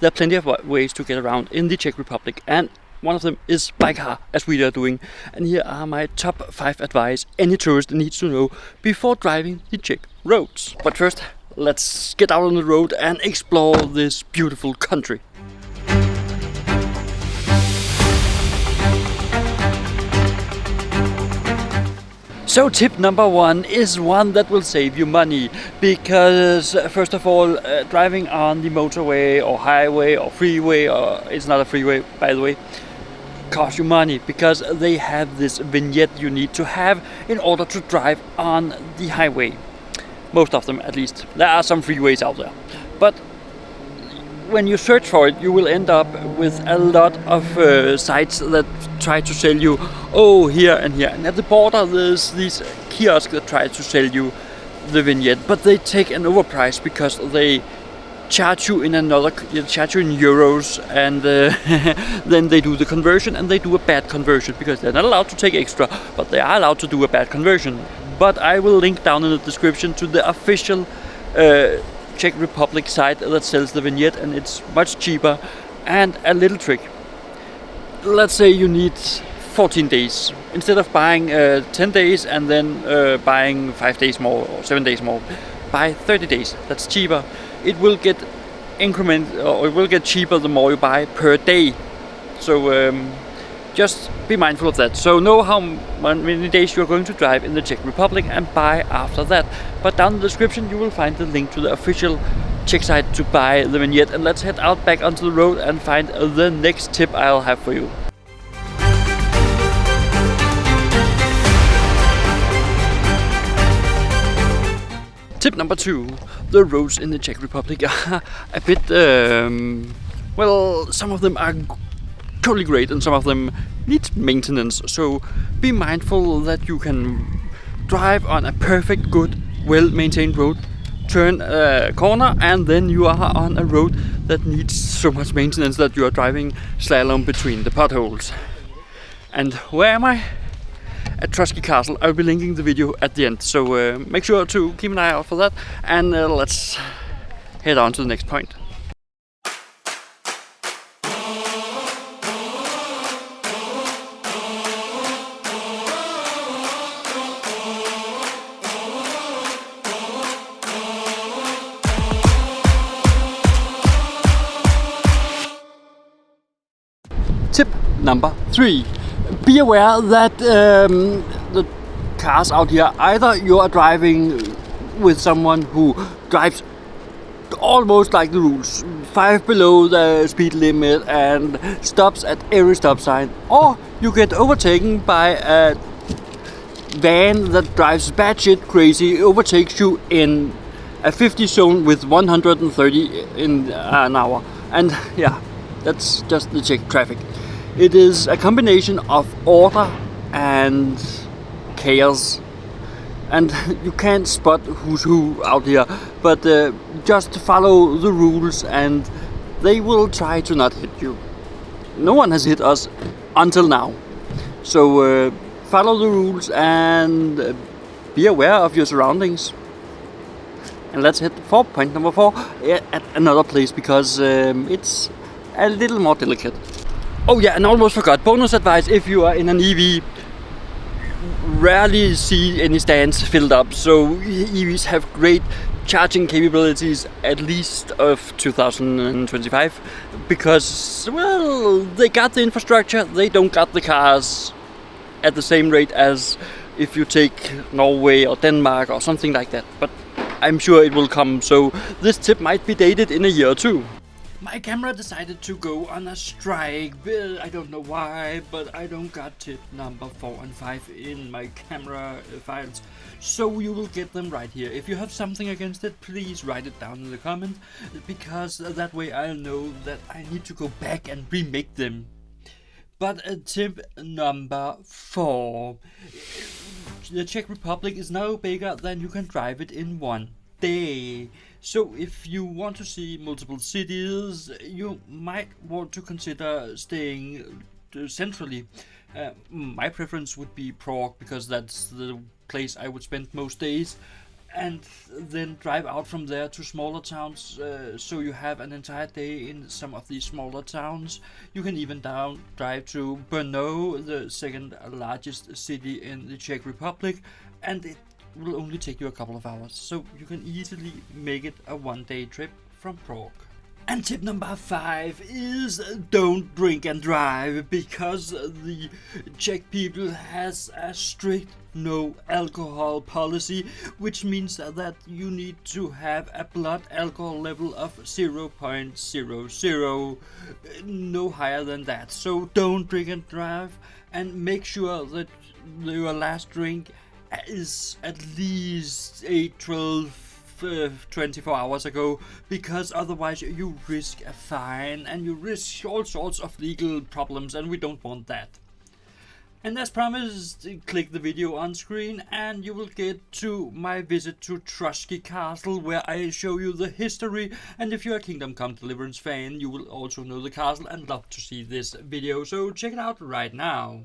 there are plenty of ways to get around in the Czech Republic, and one of them is by car, as we are doing. And here are my top 5 advice any tourist needs to know before driving the Czech roads. But first, let's get out on the road and explore this beautiful country. So tip number 1 is one that will save you money, because first of all, driving on the motorway or highway or freeway, or it's not a freeway by the way, costs you money, because they have this vignette you need to have in order to drive on the highway. Most of them, at least. There are some freeways out there, but when you search for it, you will end up with a lot of sites that try to sell you, oh, here and here. And at the border, there's these kiosks that try to sell you the vignette, but they take an overprice because they charge you in euros, and then they do the conversion, and they do a bad conversion because they're not allowed to take extra, but they are allowed to do a bad conversion. But I will link down in the description to the official Czech Republic site that sells the vignette, and it's much cheaper. And a little trick: let's say you need 14 days. Instead of buying 10 days and then buying 5 days more or 7 days more, buy 30 days. That's cheaper. It will get it will get cheaper the more you buy per day. So just be mindful of that. So know how many days you're going to drive in the Czech Republic and buy after that. But down in the description you will find the link to the official Czech site to buy the vignette. And let's head out back onto the road and find the next tip I'll have for you. Tip number 2. The roads in the Czech Republic are a bit, well, some of them are totally great and some of them need maintenance. So be mindful that you can drive on a perfect, good, well-maintained road, turn a corner, and then you are on a road that needs so much maintenance that you are driving slalom between the potholes. And where am I? At Trotsky Castle. I'll be linking the video at the end, so make sure to keep an eye out for that, and let's head on to the next point. Tip number 3. Be aware that the cars out here, either you are driving with someone who drives almost like the rules, 5 below the speed limit and stops at every stop sign, or you get overtaken by a van that drives batshit crazy, overtakes you in a 50 zone with 130 in an hour. And yeah, that's just the Czech traffic. It is a combination of order and chaos, and you can't spot who's who out here, but just follow the rules and they will try to not hit you. No one has hit us until now, so follow the rules and be aware of your surroundings. And let's hit for point number 4 at another place, because it's a little more delicate. Oh yeah, and I almost forgot, bonus advice: if you are in an EV, rarely see any stands filled up. So EVs have great charging capabilities, at least of 2025, because, well, they got the infrastructure, they don't got the cars at the same rate as if you take Norway or Denmark or something like that. But I'm sure it will come, so this tip might be dated in a year or two. My camera decided to go on a strike. I don't know why, but I don't got tip number 4 and 5 in my camera files. So you will get them right here. If you have something against it, please write it down in the comment, because that way I'll know that I need to go back and remake them. But tip number 4. The Czech Republic is now bigger than you can drive it in one day. So if you want to see multiple cities, you might want to consider staying centrally. My preference would be Prague, because that's the place I would spend most days. and then drive out from there to smaller towns, so you have an entire day in some of these smaller towns. You can even drive to Brno, the second largest city in the Czech Republic, and it will only take you a couple of hours, so you can easily make it a one-day trip from Prague. And tip number 5 is don't drink and drive, because the Czech people has a strict no alcohol policy, which means that you need to have a blood alcohol level of 0.00, no higher than that. So don't drink and drive, and make sure that your last drink is at least 8, 12, 24 hours ago, because otherwise you risk a fine and you risk all sorts of legal problems, and we don't want that. And as promised, click the video on screen and you will get to my visit to Trotsky Castle, where I show you the history, and if you're a Kingdom Come Deliverance fan, you will also know the castle and love to see this video, so check it out right now.